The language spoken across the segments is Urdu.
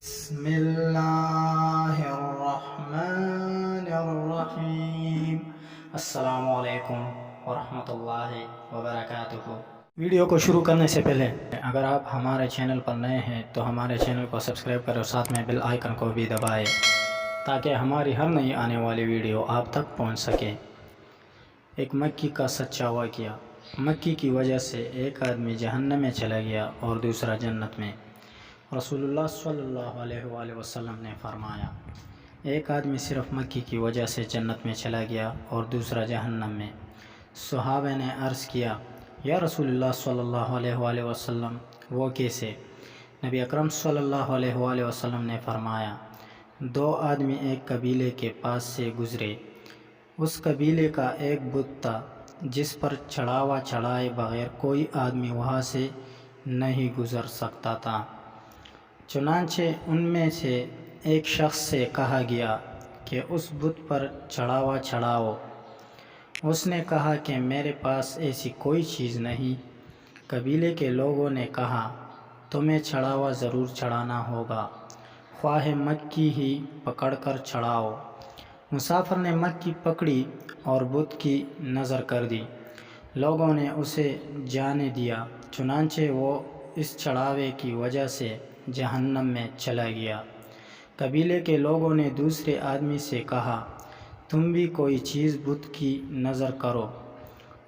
بسم اللہ الرحمن الرحیم۔ السلام علیکم ورحمۃ اللہ وبرکاتہ۔ ویڈیو کو شروع کرنے سے پہلے اگر آپ ہمارے چینل پر نئے ہیں تو ہمارے چینل کو سبسکرائب کریں اور ساتھ میں بیل آئیکن کو بھی دبائیں تاکہ ہماری ہر نئی آنے والی ویڈیو آپ تک پہنچ سکے۔ ایک مکی کا سچا واقعہ۔ مکی کی وجہ سے ایک آدمی جہنم میں چلا گیا اور دوسرا جنت میں۔ رسول اللہ صلی اللہ علیہ وآلہ وسلم نے فرمایا، ایک آدمی صرف مکی کی وجہ سے جنت میں چلا گیا اور دوسرا جہنم میں۔ صحابہ نے عرض کیا، یا رسول اللہ صلی اللہ علیہ وآلہ وسلم، وہ کیسے؟ نبی اکرم صلی اللہ علیہ وآلہ وسلم نے فرمایا، دو آدمی ایک قبیلے کے پاس سے گزرے۔ اس قبیلے کا ایک بت تھا جس پر چڑھاوا چڑھائے بغیر کوئی آدمی وہاں سے نہیں گزر سکتا تھا۔ چنانچہ ان میں سے ایک شخص سے کہا گیا کہ اس بت پر چڑھاوا چڑھاؤ۔ اس نے کہا کہ میرے پاس ایسی کوئی چیز نہیں۔ قبیلے کے لوگوں نے کہا، تمہیں چڑھاوا ضرور چڑھانا ہوگا، خواہ مکی ہی پکڑ کر چڑھاؤ۔ مسافر نے مکی پکڑی اور بت کی نظر کر دی۔ لوگوں نے اسے جانے دیا، چنانچہ وہ اس چڑھاوے کی وجہ سے جہنم میں چلا گیا۔ قبیلے کے لوگوں نے دوسرے آدمی سے کہا، تم بھی کوئی چیز بت کی نظر کرو۔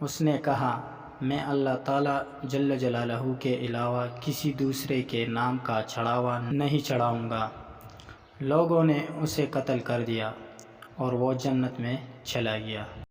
اس نے کہا، میں اللہ تعالیٰ جل جلالہ کے علاوہ کسی دوسرے کے نام کا چڑھاوا نہیں چڑھاؤں گا۔ لوگوں نے اسے قتل کر دیا اور وہ جنت میں چلا گیا۔